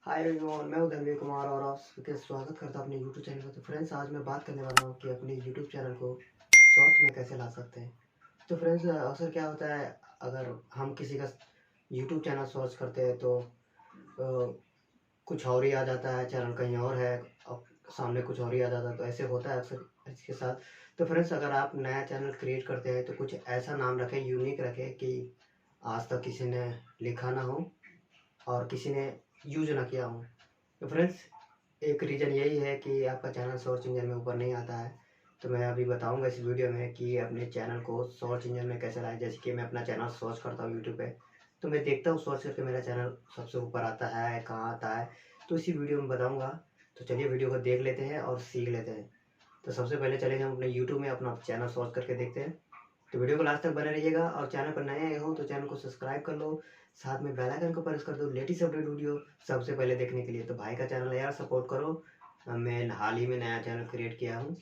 Hi everyone, मैं हूं दhanbirr कुमार और आप सबके स्वागत करता हूं अपने YouTube चैनल पर। तो फ्रेंड्स, आज मैं बात करने वाला हूं कि अपने YouTube चैनल को शॉर्ट्स में कैसे ला सकते हैं। तो फ्रेंड्स, अक्सर क्या होता है, अगर हम किसी का YouTube चैनल सर्च करते हैं तो कुछ और ही आ जाता है, चैनल कहीं और है और सामने कुछ और ही आ जाता है। तो ऐसे होता है अक्सर इसके साथ। तो फ्रेंड्स, अगर आप नया चैनल क्रिएट करते हैं तो कुछ ऐसा नाम रखें, यूनिक रखें कि आज तक किसी ने लिखा ना हो और किसी ने यूज ना किया हो। तो फ्रेंड्स, एक रीज़न यही है कि आपका चैनल सर्च इंजन में ऊपर नहीं आता है। तो मैं अभी बताऊंगा इस वीडियो में कि अपने चैनल को सर्च इंजन में कैसे लाएं। जैसे कि मैं अपना चैनल सर्च करता हूँ यूट्यूब पे, तो मैं देखता हूँ सर्च करके मेरा चैनल सबसे ऊपर आता है, कहाँ आता है, तो इसी वीडियो में बताऊँगा। तो चलिए वीडियो को देख लेते हैं और सीख लेते हैं। तो सबसे पहले चलेंगे हम अपने यूट्यूब में अपना चैनल सर्च करके देखते हैं। तो वीडियो को लास्ट तक बने रहिएगा और चैनल पर नए आए हो तो चैनल को सब्सक्राइब कर लो, साथ में बेल आइकन को प्रेस कर दो लेटेस्ट अपडेट वीडियो सबसे पहले देखने के लिए। तो भाई का चैनल है यार, सपोर्ट करो। मैं हाल ही में नया चैनल क्रिएट किया हूँ,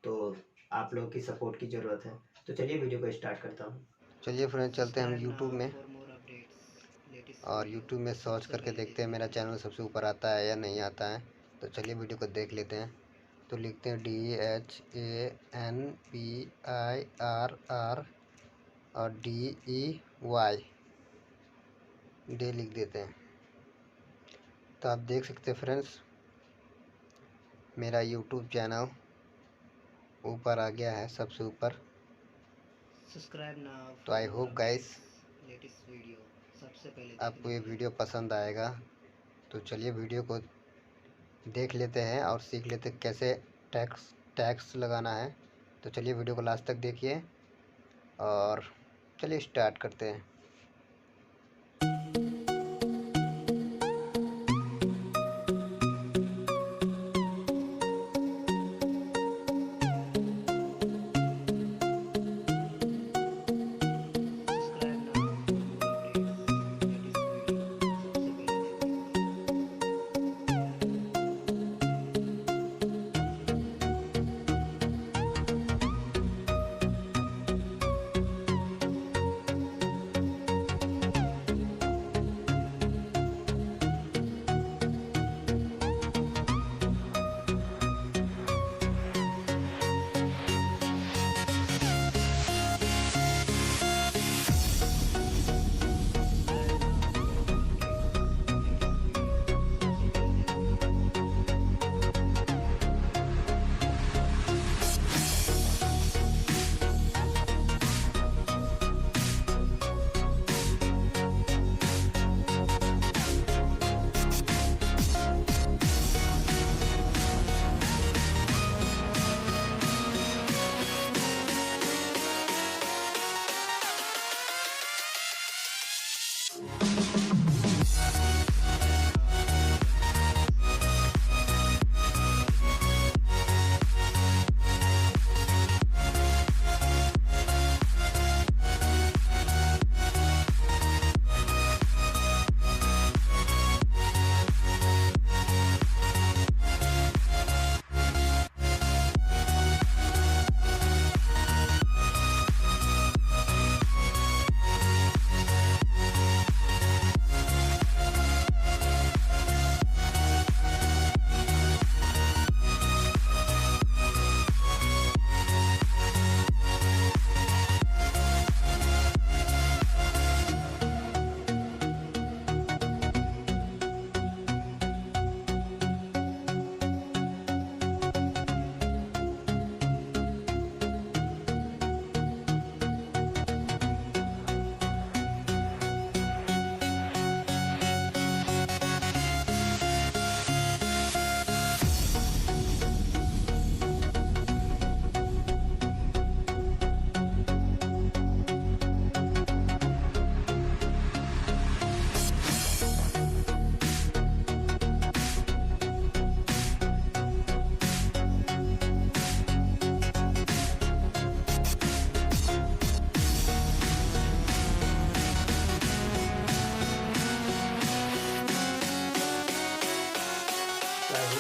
तो आप लोग की सपोर्ट की ज़रूरत है। तो चलिए वीडियो को स्टार्ट करता हूँ। चलिए फ्रेंड्स, चलते हैं हम यूट्यूब में और यूट्यूब में सर्च करके देखते हैं मेरा चैनल सबसे ऊपर आता है या नहीं आता है। तो चलिए वीडियो को देख लेते हैं। तो लिखते हैं DHANPIRR और DEY, डे लिख देते हैं। तो आप देख सकते हैं फ्रेंड्स, मेरा YouTube चैनल ऊपर आ गया है सबसे ऊपर। Subscribe now. तो I hope guys latest video सबसे पहले आपको ये वीडियो पसंद आएगा। तो चलिए वीडियो को देख लेते हैं और सीख लेते हैं कैसे टैक्स लगाना है। तो चलिए वीडियो को लास्ट तक देखिए और चलिए स्टार्ट करते हैं।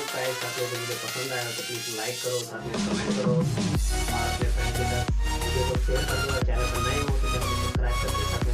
गाइस, आपको वीडियो पसंद आया तो प्लीज़ लाइक करो, साथ में कमेंट करो और अपने फ्रेंड के साथ वीडियो को शेयर कर दो। चैनल पर नए हो तो चैनल को सब्सक्राइब करके साथ